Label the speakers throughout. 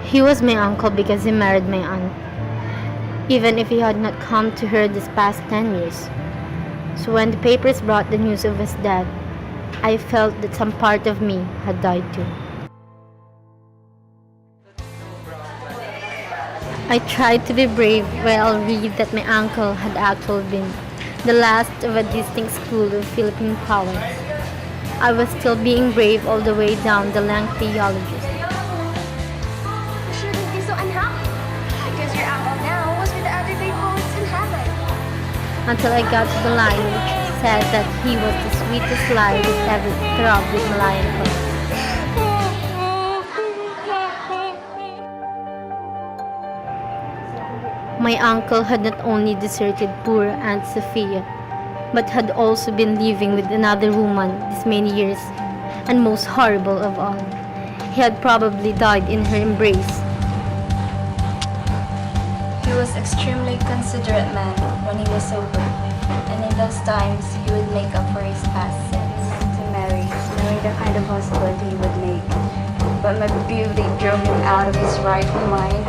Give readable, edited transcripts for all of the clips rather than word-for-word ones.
Speaker 1: He was my uncle because he married my aunt, even if he had not come to her this past 10 years. So when the papers brought the news of his death, I felt that some part of me had died too. I tried to be brave while I'll read that my uncle had actually been the last of a distinct school of Philippine poets. I was still being brave all the way down the lengthy eulogy. Until I got to the line which said that he was the sweetest lie that ever throbbed with melancholy. My uncle had not only deserted poor Aunt Sophia, but had also been living with another woman these many years, and most horrible of all, he had probably died in her embrace.
Speaker 2: He was extremely considerate man when he was sober, and in those times he would make up for his past sins to marry the kind of husband he would make. But my beauty drove him out of his right mind.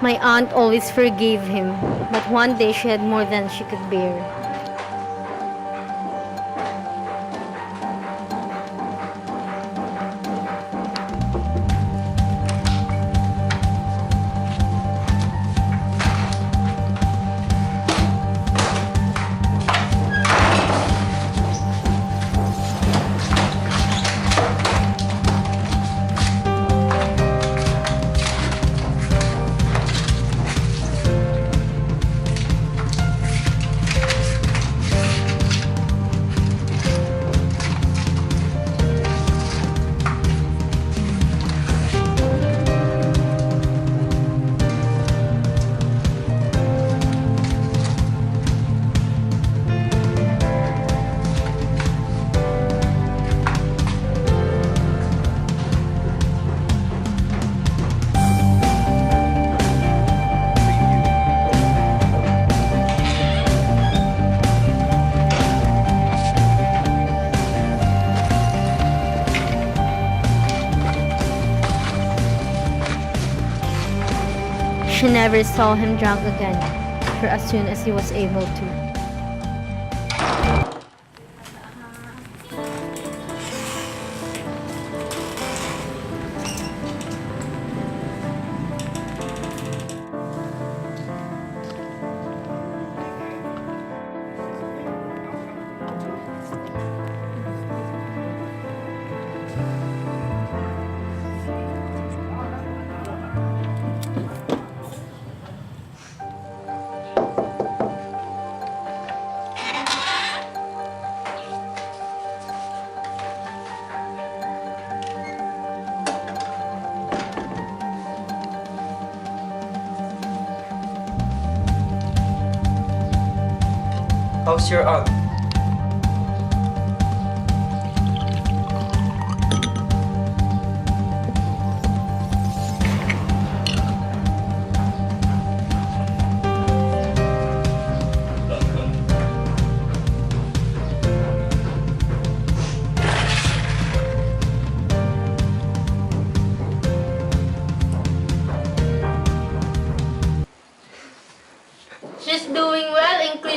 Speaker 1: My aunt always forgave him, but one day she had more than she could bear. She never saw him drunk again, for as soon as he was able to.
Speaker 3: How's your aunt?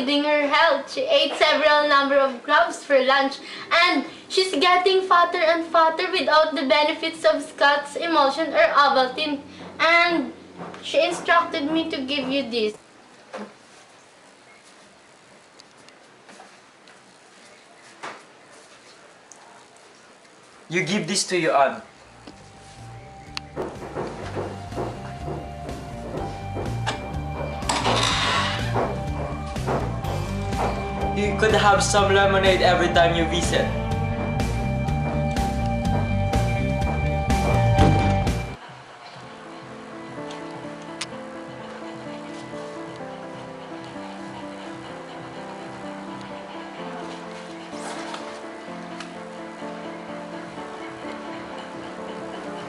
Speaker 1: avoiding her health. She ate several number of crabs for lunch, and she's getting fatter and fatter without the benefits of Scott's emulsion or Ovaltine. And she instructed me to give you this.
Speaker 3: You give this to your aunt. You could have some lemonade every time you visit.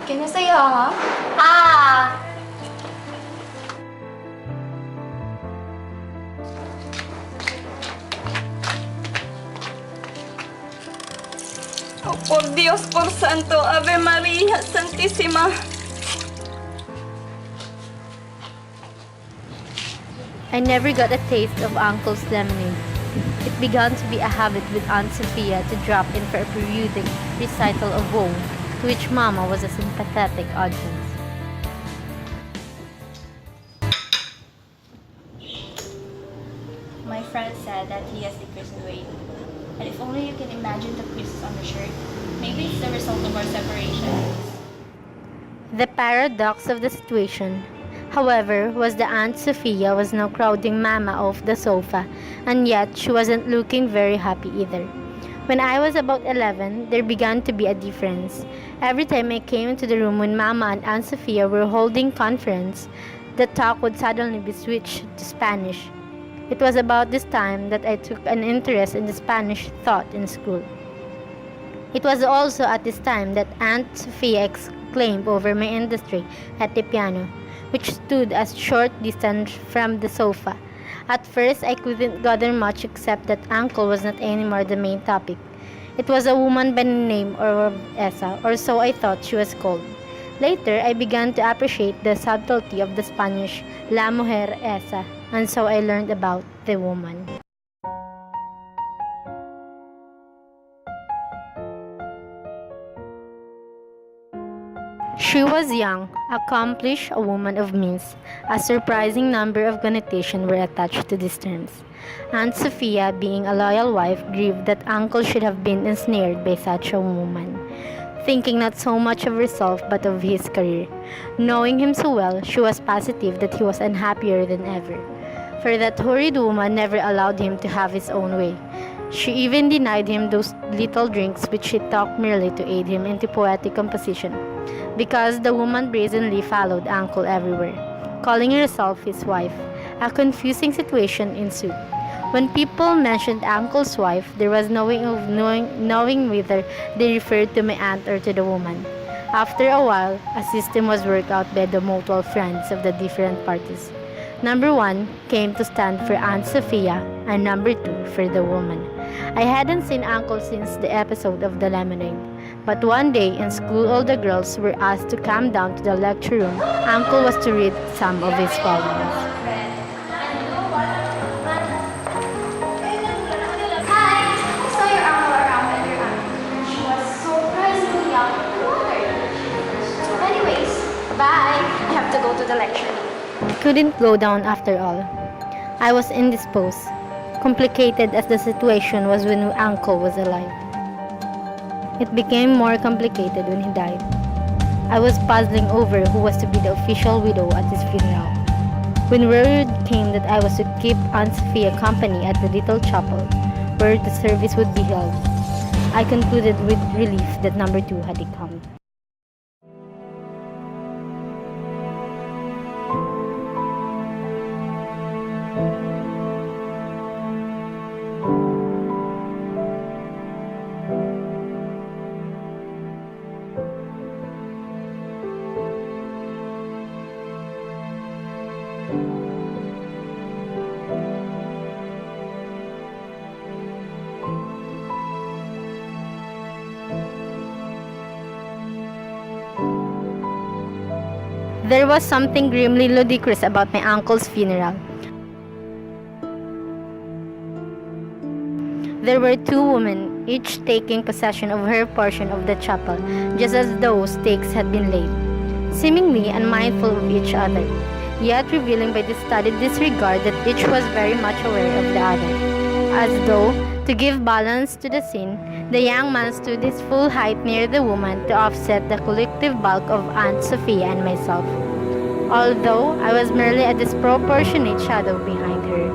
Speaker 2: Kinasaya nga?
Speaker 1: Ah!
Speaker 2: Oh, por Dios, por santo, Ave María Santísima.
Speaker 1: I never got a taste of Uncle's lemonade. It began to be a habit with Aunt Sophia to drop in for a periodic recital of woe, to which Mama was a sympathetic audience.
Speaker 2: My friend said that he has decreased in weight. And if only you can imagine the creases on the shirt, maybe it's the result of our separation.
Speaker 1: The paradox of the situation, however, was that Aunt Sophia was now crowding Mama off the sofa, and yet she wasn't looking very happy either. When I was about 11, there began to be a difference. Every time I came into the room when Mama and Aunt Sophia were holding conference, the talk would suddenly be switched to Spanish. It was about this time that I took an interest in the Spanish thought in school. It was also at this time that Aunt Sophia exclaimed over my industry at the piano, which stood a short distance from the sofa. At first, I couldn't gather much except that Uncle was not anymore the main topic. It was a woman by the name of Esa, or so I thought she was called. Later, I began to appreciate the subtlety of the Spanish La Mujer Esa, and so I learned about the woman. She was young, accomplished, a woman of means. A surprising number of connotations were attached to these terms. Aunt Sophia, being a loyal wife, grieved that Uncle should have been ensnared by such a woman, thinking not so much of herself but of his career. Knowing him so well, she was positive that he was unhappier than ever, for that horrid woman never allowed him to have his own way. She even denied him those little drinks which she took merely to aid him into poetic composition, because the woman brazenly followed Uncle everywhere, calling herself his wife. A confusing situation ensued. When people mentioned Uncle's wife, there was no way of knowing whether they referred to my aunt or to the woman. After a while, a system was worked out by the mutual friends of the different parties. Number 1 came to stand for Aunt Sophia, and number 2 for the woman. I hadn't seen Uncle since the episode of the lemonade. But one day in school, all the girls were asked to come down to the lecture room. Uncle was to read some of his poems.
Speaker 2: Hi! I saw your uncle around with your aunt. She was surprisingly young and modern. Anyways, bye! I have to go to the lecture.
Speaker 1: I couldn't go down after all. I was indisposed, complicated as the situation was when Uncle was alive. It became more complicated when he died. I was puzzling over who was to be the official widow at his funeral. When word came that I was to keep Aunt Sophia company at the little chapel where the service would be held, I concluded with relief that number 2 had come. There was something grimly ludicrous about my uncle's funeral. There were two women, each taking possession of her portion of the chapel, just as though stakes had been laid, seemingly unmindful of each other, yet revealing by the studied disregard that each was very much aware of the other. As though, to give balance to the scene, the young man stood his full height near the woman to offset the collective bulk of Aunt Sophia and myself, although I was merely a disproportionate shadow behind her.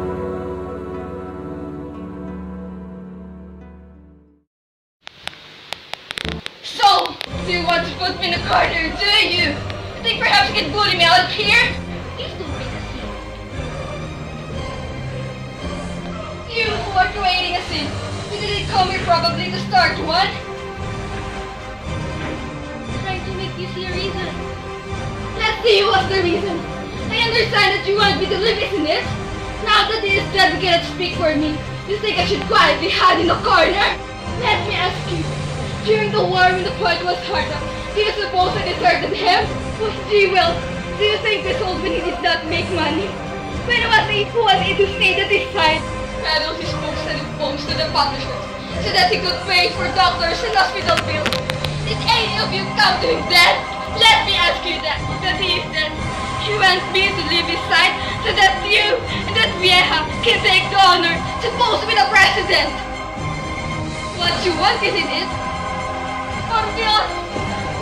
Speaker 4: So, do you want to put me in a corner, do you? You think perhaps you can bully me out here? Please don't make a scene. You who are creating a scene, you didn't come here probably to start one? Trying to make you see a reason. Let's see what's the reason. I understand that you want me to live, isn't it? Now that he is dead, we cannot speak for me. You think I should quietly hide in a corner? Let me ask you. During the war when the point was hard up, do you suppose I deserted him? Oh, gee, well, do you think this old when he did not make money? When was he who was it who stayed at his side? Rather, his books and phones to the publishers so that he could pay for doctors and hospital bills. Did any of you come to him dead? Let me ask you that he is dead. He wants me to leave his side so that you and that vieja can take the honor supposed to be the president. What you want, isn't it? Por Dios!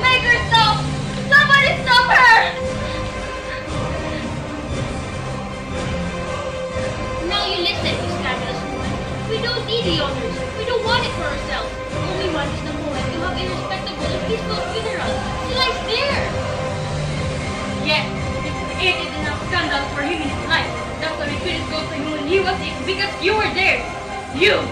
Speaker 4: Make her stop! Somebody stop her!
Speaker 5: Now you listen, you scandalous woman. We don't need the honors. We don't want it for ourselves. All we want is the moment to have a respectable and peaceful funeral. She lies there.
Speaker 4: Yes, we created enough scandal for him in his life. That's why we couldn't go to him when he was sick because you were there. You!